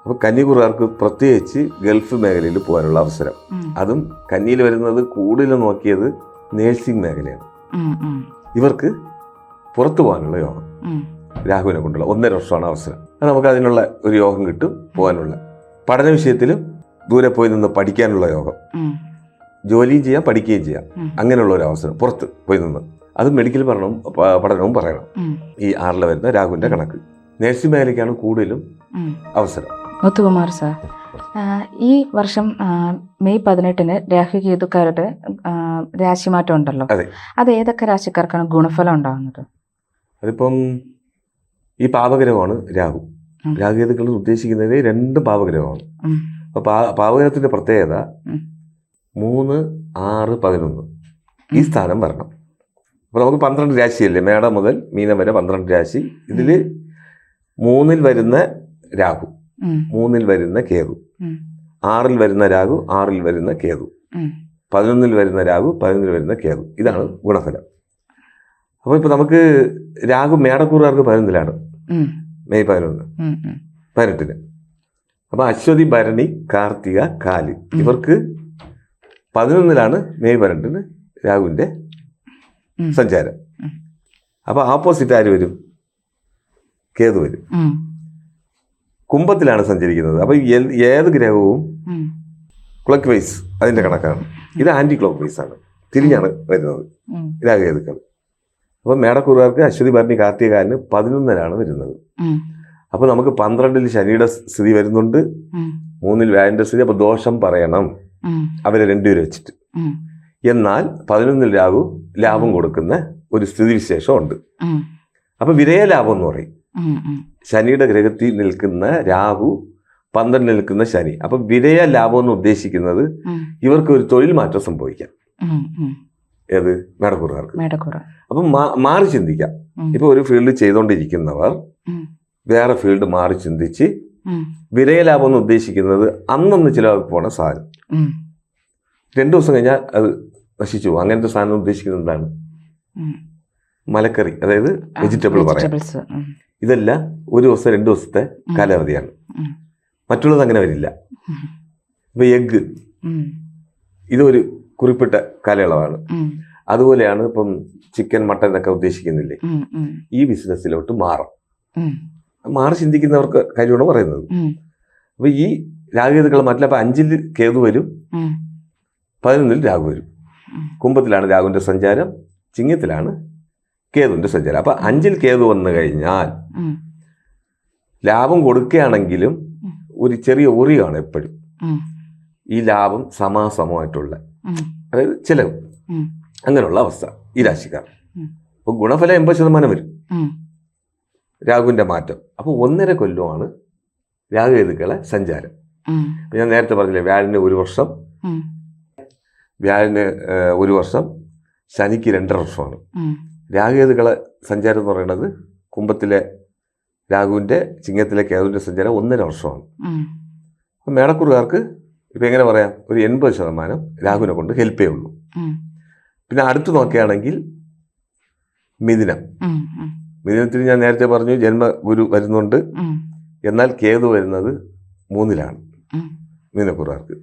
അപ്പോൾ കന്നിക്കൂറുകാർക്ക് പ്രത്യേകിച്ച് ഗൾഫ് മേഖലയിൽ പോകാനുള്ള അവസരം. അതും കന്നിയിൽ വരുന്നത് കൂടുതൽ നോക്കിയത് നേഴ്സിംഗ് മേഖലയാണ്. ഇവർക്ക് പുറത്തു പോകാനുള്ള യോഗം രാഹുവിനെ കൊണ്ടുള്ള 1.5 വർഷമാണ് അവസരം. അത് നമുക്ക് അതിനുള്ള ഒരു യോഗം കിട്ടും. പോകാനുള്ള പഠന വിഷയത്തിലും ദൂരെ പോയി നിന്ന് പഠിക്കാനുള്ള യോഗം, ജോലിയും ചെയ്യാം പഠിക്കുകയും ചെയ്യാം, അങ്ങനെയുള്ള ഒരു അവസരം പുറത്ത് പോയി നിന്ന്. അത് മെഡിക്കൽ പഠനവും പറയണം. ഈ 6 വരുന്ന രാഹുവിൻ്റെ കണക്ക് നേഴ്സിംഗ് മേഖലയ്ക്കാണ് കൂടുതലും അവസരം. മുത്തുകുമാർ സാർ, ഈ വർഷം മെയ് 18 രാഹു കേതുക്കാരുടെ രാശിമാറ്റം ഉണ്ടല്ലോ. അത് ഏതൊക്കെ രാശിക്കാർക്കാണ് ഗുണഫലം ഉണ്ടാകുന്നത്? അതിപ്പം ഈ പാപഗ്രഹമാണ് രാഹു. രാഹുകേതുക്കൾ ഉദ്ദേശിക്കുന്നത് 2 പാപഗ്രഹമാണ്. അപ്പോൾ പാപഗ്രഹത്തിൻ്റെ പ്രത്യേകത 3, 6, 11 ഈ സ്ഥാനം വരണം. അപ്പോൾ നമുക്ക് 12 രാശിയല്ലേ, മേടം മുതൽ മീനം വരെ 12 രാശി. ഇതിൽ 3-ൽ വരുന്ന രാഹു, 3-ൽ വരുന്ന കേതു, 6-ൽ വരുന്ന രാഹു, 6-ൽ വരുന്ന കേതു, 11-ൽ വരുന്ന രാഹു, 11-ൽ വരുന്ന കേതു. ഇതാണ് ഗുണഫലം. അപ്പോൾ ഇപ്പോൾ നമുക്ക് രാഹു മേടക്കൂറുകാർക്ക് 11-ലാണ്, മെയ് 18-ന്. അപ്പോൾ അശ്വതി, ഭരണി, കാർത്തിക, കാല് ഇവർക്ക് 11-ലാണ് മെയ് 18-ന് രാഹുവിൻ്റെ സഞ്ചാരം. അപ്പോൾ ആപ്പോസിറ്റ് ആര് വരും? കേതു വരും. കുംഭത്തിലാണ് സഞ്ചരിക്കുന്നത്. അപ്പോൾ ഏത് ഗ്രഹവും ക്ലോക്ക് വൈസ് അതിൻ്റെ കണക്കാണ്. ഇത് ആൻറ്റി ക്ലോക്ക് വൈസ് ആണ്, തിരിഞ്ഞാണ് വരുന്നത് രാഹുകേതുക്കൾ. അപ്പോൾ മേടക്കൂറുകാർക്ക് അശ്വതി, ഭരണി, കാർത്തിക, കാലിന് 11-ലാണ് വരുന്നത്. അപ്പോൾ നമുക്ക് 12-ൽ ശനിയുടെ സ്ഥിതി വരുന്നുണ്ട്, 3-ൽ വ്യാഴന്റെ സ്ഥിതി. അപ്പോൾ ദോഷം പറയണം അവരെ 2 പേര് വെച്ചിട്ട്. എന്നാൽ 11-ൽ രാഹു ലാഭം കൊടുക്കുന്ന ഒരു സ്ഥിതിവിശേഷമുണ്ട്. അപ്പോൾ വിരയലാഭം എന്ന് പറയും. ശനിയുടെ ഗ്രഹത്തിൽ നിൽക്കുന്ന രാഹു, 12-ൽ നിൽക്കുന്ന ശനി. അപ്പം വിരയ ലാഭം എന്ന് ഉദ്ദേശിക്കുന്നത് ഇവർക്ക് ഒരു തൊഴിൽ മാറ്റം സംഭവിക്കാം. ഏത്? മേടക്കൂറുകാർക്ക്. അപ്പം മാറി ചിന്തിക്കാം. ഇപ്പൊ ഒരു ഫീൽഡ് ചെയ്തുകൊണ്ടിരിക്കുന്നവർ വേറെ ഫീൽഡ് മാറി ചിന്തിച്ച് വിരയലാഭം എന്ന് ഉദ്ദേശിക്കുന്നത് അന്നൊന്ന് ചിലവാക്കി പോണ സാധനം 2 ദിവസം കഴിഞ്ഞാൽ അത് നശിച്ചു പോകും. അങ്ങനത്തെ സാധനം ഉദ്ദേശിക്കുന്നത് എന്താണ്? മലക്കറി, അതായത് വെജിറ്റബിൾ പറയാം. ഇതെല്ലാം 1 ദിവസം 2 ദിവസത്തെ കാലാവധിയാണ്. മറ്റുള്ളത് അങ്ങനെ വരില്ല. ഇപ്പൊ എഗ്ഗ് ഇതൊരു കുറിപ്പിട്ട കാലയളവാണ്. അതുപോലെയാണ് ഇപ്പം ചിക്കൻ, മട്ടൻ എന്നൊക്കെ ഉദ്ദേശിക്കുന്നില്ലേ, ഈ ബിസിനസ്സിലോട്ട് മാറി ചിന്തിക്കുന്നവർക്ക് കാര്യമാണ് പറയുന്നത്. അപ്പൊ ഈ രാഹുകേതുക്കൾ മറ്റില്ല. അപ്പൊ 5-ൽ കേതു വരും, 11-ൽ രാഹു വരും. കുംഭത്തിലാണ് രാഹുവിന്റെ സഞ്ചാരം, ചിങ്ങത്തിലാണ് കേതുവിന്റെ സഞ്ചാരം. അപ്പൊ 5-ൽ കേതു വന്നു കഴിഞ്ഞാൽ ലാഭം കൊടുക്കുകയാണെങ്കിലും ഒരു ചെറിയ ഉറിയാണ് എപ്പോഴും. ഈ ലാഭം സമാസമമായിട്ടുള്ള, അതായത് ചെലവ്, അങ്ങനെയുള്ള അവസ്ഥ ഈ രാശിക്കാർ. അപ്പൊ ഗുണഫലം 80% വരും രാഹുവിന്റെ മാറ്റം. അപ്പോൾ 1.5 കൊല്ലമാണ് രാഹുകേതുക്കളെ സഞ്ചാരം. ഞാൻ നേരത്തെ പറഞ്ഞില്ലേ, വ്യാഴന് 1 വർഷം, വ്യാഴന് 1 വർഷം, ശനിക്ക് 2.5 വർഷമാണ്. രാഹുകേതുക്കളെ സഞ്ചാരം എന്ന് പറയുന്നത് കുംഭത്തിലെ രാഹുവിന്റെ, ചിങ്ങത്തിലെ കേതുവിന്റെ സഞ്ചാരം 1.5 വർഷമാണ്. അപ്പം മേടക്കൂറുകാർക്ക് ഇപ്പം എങ്ങനെ പറയാം, ഒരു 80% രാഹുവിനെ കൊണ്ട് ഹെൽപ്പേ ഉള്ളൂ. പിന്നെ അടുത്ത് നോക്കുകയാണെങ്കിൽ മിഥുനത്തിന് ഞാൻ നേരത്തെ പറഞ്ഞു ജന്മഗുരു വരുന്നുണ്ട്. എന്നാൽ കേതു വരുന്നത് 3-ലാണ് മിഥുനക്കൂറുകാർക്ക്.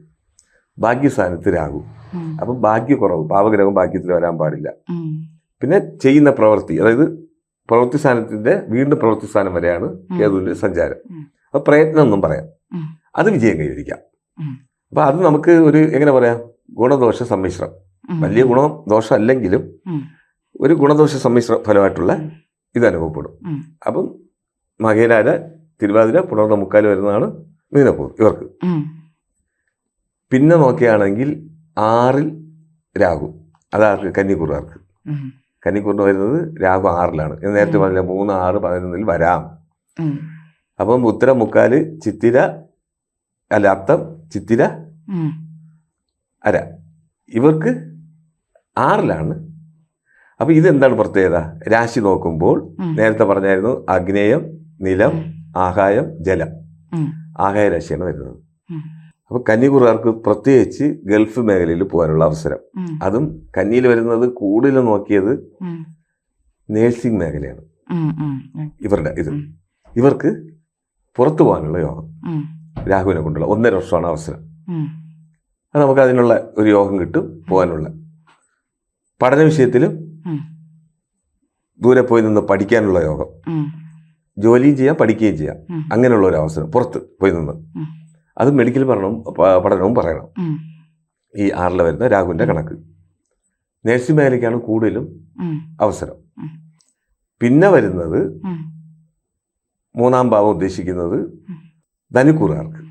ഭാഗ്യസ്ഥാനത്ത് രാഹു. അപ്പം ഭാഗ്യക്കുറവ്, പാവഗ്രഹം ഭാഗ്യത്തിൽ വരാൻ പാടില്ല. പിന്നെ ചെയ്യുന്ന പ്രവൃത്തി, അതായത് പ്രവൃത്തി സ്ഥാനത്തിന്റെ വീണ്ടും പ്രവൃത്തി സ്ഥാനം വരെയാണ് കേതുവിന്റെ സഞ്ചാരം. അപ്പൊ പ്രയത്നം എന്നും പറയാം, അത് വിജയം കൈവരിക്കാം. അപ്പൊ അത് നമുക്ക് ഒരു എങ്ങനെ പറയാം, ഗുണദോഷ സമ്മിശ്രം. വലിയ ഗുണദോഷം അല്ലെങ്കിലും ഒരു ഗുണദോഷ സമ്മിശ്ര ഫലമായിട്ടുള്ള ഇത് അനുഭവപ്പെടും. അപ്പം മകേരാര, തിരുവാതിര, പുണർന്ന മുക്കാൽ വരുന്നതാണ് മീനക്കൂർ ഇവർക്ക്. പിന്നെ നോക്കുകയാണെങ്കിൽ 6-ൽ രാഹു, അതാർക്ക്? കന്നിക്കൂറുകാർക്ക്. കന്നിക്കൂറിന് വരുന്നത് രാഹു 6-ലാണ്. ഞാൻ നേരത്തെ പറഞ്ഞില്ല, 3, 6, 11-ൽ വരാം. അപ്പം ഉത്തരം, മുക്കാല്, ചിത്തിര, അല്ല അത്തം, ചിത്തിര, അര ഇവർക്ക് 6-ലാണ്. അപ്പം ഇതെന്താണ് പ്രത്യേകത? രാശി നോക്കുമ്പോൾ നേരത്തെ പറഞ്ഞായിരുന്നു അഗ്നേയം, നിലം, ആകായം, ജലം. ആകായ രാശിയാണ് വരുന്നത്. അപ്പൊ കന്നിക്കൂറുകാർക്ക് പ്രത്യേകിച്ച് ഗൾഫ് മേഖലയിൽ പോകാനുള്ള അവസരം. അതും കന്നിയിൽ വരുന്നത് കൂടുതൽ നോക്കിയത് നേഴ്സിംഗ് മേഖലയാണ്. ഇവർക്ക് പുറത്തു പോകാനുള്ള യോഗം. രാഹുവിനെ കൊണ്ടുള്ള 1.5 വർഷമാണ് അവസരം. അത് നമുക്ക് അതിനുള്ള ഒരു യോഗം കിട്ടും, പോകാനുള്ള പഠന വിഷയത്തിലും ദൂരെ പോയി നിന്ന് പഠിക്കാനുള്ള യോഗം, ജോലിയും ചെയ്യാം പഠിക്കുകയും ചെയ്യാം, അങ്ങനെയുള്ള ഒരു അവസരം പുറത്ത് പോയി നിന്ന്. അത് മെഡിക്കൽ പഠനവും പറയണം. ഈ 6 വരുന്ന രാഹുവിൻ്റെ കണക്ക് നഴ്സിംഗ് മേഖലയ്ക്കാണ് കൂടുതലും അവസരം. പിന്നെ വരുന്നത് 3-ാം ഭാവം ഉദ്ദേശിക്കുന്നത് ധനുക്കൂറുകാർക്ക്,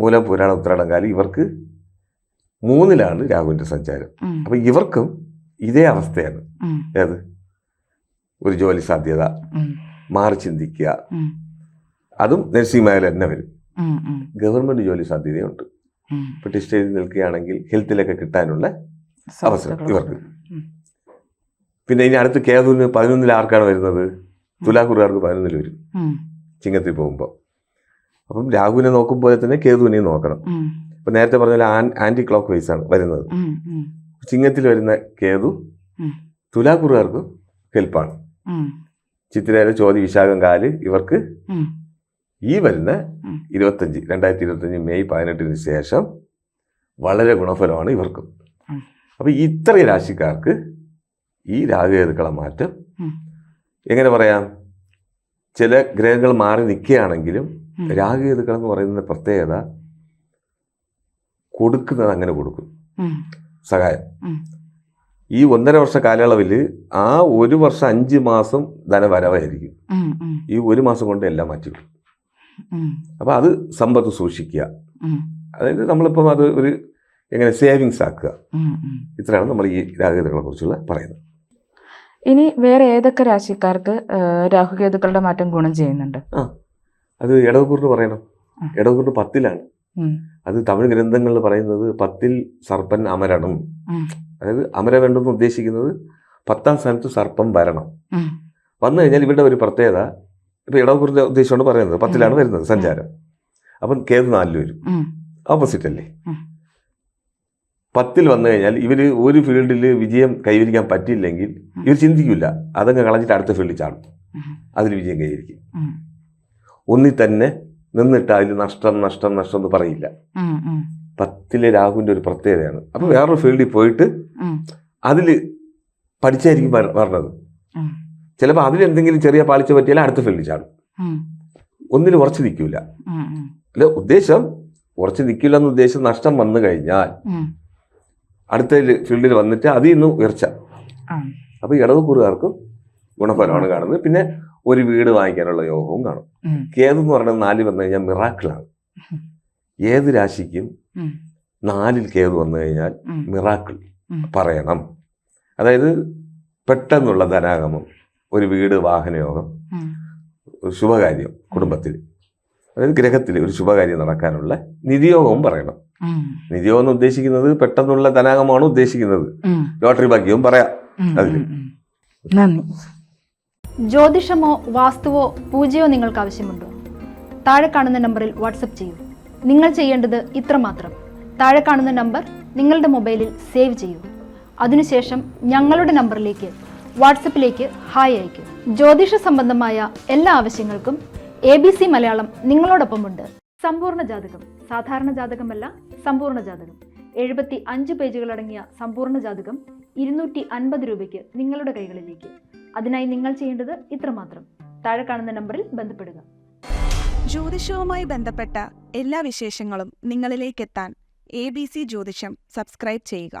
മൂലം പുരാടം ഉത്രാടം കാലം, ഇവർക്ക് 3-ലാണ് രാഹുവിൻ്റെ സഞ്ചാരം. അപ്പം ഇവർക്കും ഇതേ അവസ്ഥയാണ്. ഏത് ഒരു ജോലി സാധ്യത, മാറി ചിന്തിക്കുക, അതും നഴ്സിംഗ് മേഖല തന്നെ വരും. ഗവൺമെന്റ് ജോലി സാധ്യതയുണ്ട്. ഇപ്പൊ ഡിസ്റ്റേജിൽ നിൽക്കുകയാണെങ്കിൽ ഹെൽത്തിലൊക്കെ കിട്ടാനുള്ള അവസരം ഇവർക്ക്. പിന്നെ ഇനി അടുത്ത് കേതുവിന് 11-ൽ ആർക്കാണ് വരുന്നത്? തുലാക്കൂറുകാർക്ക് 11-ൽ വരും ചിങ്ങത്തിൽ പോകുമ്പോൾ. അപ്പം രാഹുവിനെ നോക്കുമ്പോൾ തന്നെ കേതുവിനെയും നോക്കണം. ഇപ്പൊ നേരത്തെ പറഞ്ഞ പോലെ ആന്റി ക്ലോക്ക് വൈസ് ആണ് വരുന്നത്. ചിങ്ങത്തിൽ വരുന്ന കേതു തുലാക്കൂറുകാർക്ക് ഹെൽപ്പാണ്. ചിത്തിരയിലെ ചോതി വിശാഖം കാല് ഇവർക്ക് ഈ വരുന്ന 2025 മെയ് 18-ന് ശേഷം വളരെ ഗുണഫലമാണ് ഇവർക്കും. അപ്പം ഇത്രയും രാശിക്കാർക്ക് ഈ രാഹുകേതുക്കളെ മാറ്റം എങ്ങനെ പറയാം? ചില ഗ്രഹങ്ങൾ മാറി നിൽക്കുകയാണെങ്കിലും രാഹുകേതുക്കൾ എന്ന് പറയുന്ന പ്രത്യേകത കൊടുക്കുന്നത് അങ്ങനെ കൊടുക്കും സഹായം. ഈ 1.5 വർഷ കാലയളവിൽ ആ 1 വർഷം 5 മാസം ധനവരവായിരിക്കും. ഈ 1 മാസം കൊണ്ട് എല്ലാം മാറ്റിവിടും. അപ്പം അത് സമ്പത്ത് സൂക്ഷിക്കുക. അതായത് നമ്മളിപ്പം അത് ഒരു എങ്ങനെ സേവിങ്സ് ആക്കുക. ഇത്രയാണ് നമ്മൾ ഈ രാഹുകേതുക്കളെ കുറിച്ചുള്ള പറയുന്നത്. ഇനി വേറെ ഏതൊക്കെ രാശിക്കാർക്ക് രാഹുകേതുക്കളുടെ മാറ്റം ഗുണം ചെയ്യുന്നുണ്ട്? അത് ഇടവക്കൂറിന് പറയണം. ഇടവക്കൂറിന് 10-ലാണ്. അത് തമിഴ് ഗ്രന്ഥങ്ങളിൽ പറയുന്നത് 10-ൽ സർപ്പൻ അമരണം. അതായത് അമര വേണ്ടെന്ന് ഉദ്ദേശിക്കുന്നത് 10-ാം സ്ഥാനത്ത് സർപ്പം വരണം. വന്നു കഴിഞ്ഞാൽ ഇവിടെ ഒരു പ്രത്യേകത, ഇപ്പൊ ഇടവക്കൂറിന്റെ ഉദ്ദേശമാണ് പറയുന്നത്, 10-ലാണ് വരുന്നത് സഞ്ചാരം. അപ്പം കേതു 4-ൽ വരും, ഓപ്പോസിറ്റ് അല്ലേ. 10-ൽ വന്നു കഴിഞ്ഞാൽ ഇവര് ഒരു ഫീൽഡിൽ വിജയം കൈവരിക്കാൻ പറ്റിയില്ലെങ്കിൽ ഇവർ ചിന്തിക്കില്ല, അതങ്ങ് കളഞ്ഞിട്ട് അടുത്ത ഫീൽഡിൽ ചാടും, അതിൽ വിജയം കൈവരിക്കും. ഒന്നിൽ തന്നെ നിന്നിട്ട് അതിൽ നഷ്ടം നഷ്ടം നഷ്ടം എന്ന് പറയില്ല. 10-ലെ രാഹുവിന്റെ ഒരു പ്രത്യേകതയാണ്. അപ്പൊ വേറൊരു ഫീൽഡിൽ പോയിട്ട് അതിൽ പഠിച്ചായിരിക്കും പറഞ്ഞത്. ചിലപ്പോൾ അതിലെന്തെങ്കിലും ചെറിയ പാളിച്ച പറ്റിയാൽ അടുത്ത ഫീൽഡിൽ ചാടും, ഒന്നിൽ ഉറച്ചു നിൽക്കില്ല. അല്ല ഉദ്ദേശം ഉറച്ചു നിൽക്കില്ല എന്ന ഉദ്ദേശം നഷ്ടം വന്നു കഴിഞ്ഞാൽ അടുത്ത ഫീൽഡിൽ വന്നിട്ട് അതിൽ നിന്ന് ഉയർച്ച. അപ്പൊ ഇടവക്കൂറുകാർക്കും ഗുണഫലമാണ് കാണുന്നത്. പിന്നെ ഒരു വീട് വാങ്ങിക്കാനുള്ള യോഗവും കാണും. കേതു എന്ന് പറയുന്നത് 4-ൽ വന്നു കഴിഞ്ഞാൽ മിറാക്കിളാണ്. ഏത് രാശിക്കും 4-ൽ കേതു വന്നു കഴിഞ്ഞാൽ മിറാക്കിൾ പറയണം. അതായത് പെട്ടെന്നുള്ള ധനാഗമം, ഒരു വീട് വാഹനയോഗം, ഒരു ശുഭകാര്യം കുടുംബത്തിൽ, അതായത് ഗ്രഹത്തിൽ ഒരു ശുഭകാര്യം നടക്കാനുള്ള നിധിയോഗവും പറയണം. നിധിയോഗം എന്ന് ഉദ്ദേശിക്കുന്നത് പെട്ടെന്നുള്ള ധനാഗമമാണ് ഉദ്ദേശിക്കുന്നത്. ലോട്ടറി ഭാഗ്യവും പറയാം അതിൽ. നന്ദി. ജ്യോതിഷമോ വാസ്തുവോ പൂജയോ നിങ്ങൾക്ക് ആവശ്യമുണ്ടോ? താഴെ കാണുന്ന നമ്പറിൽ വാട്സപ്പ് ചെയ്യൂ. നിങ്ങൾ ചെയ്യേണ്ടത് ഇത്രമാത്രം: താഴെ കാണുന്ന നമ്പർ നിങ്ങളുടെ മൊബൈലിൽ സേവ് ചെയ്യൂ. അതിനുശേഷം ഞങ്ങളുടെ നമ്പറിലേക്ക് വാട്സപ്പിലേക്ക് ഹായ് അയയ്ക്കൂ. ജ്യോതിഷ സംബന്ധമായ എല്ലാ ആവശ്യങ്ങൾക്കും ABC മലയാളം നിങ്ങളോടൊപ്പമുണ്ട്. സമ്പൂർണ്ണ ജാതകം, സാധാരണ ജാതകമല്ല, സമ്പൂർണ്ണ ജാതകം. 75 പേജുകളടങ്ങിയ സമ്പൂർണ്ണ ജാതകം 250 രൂപയ്ക്ക് നിങ്ങളുടെ കൈകളിലേക്ക്. അതിനായി നിങ്ങൾ ചെയ്യേണ്ടത് ഇത്രമാത്രം: താഴെ കാണുന്ന നമ്പറിൽ ബന്ധപ്പെടുക. ജ്യോതിഷവുമായി ബന്ധപ്പെട്ട എല്ലാ വിശേഷങ്ങളും നിങ്ങളിലേക്കെത്താൻ ABC ജ്യോതിഷം സബ്സ്ക്രൈബ് ചെയ്യുക.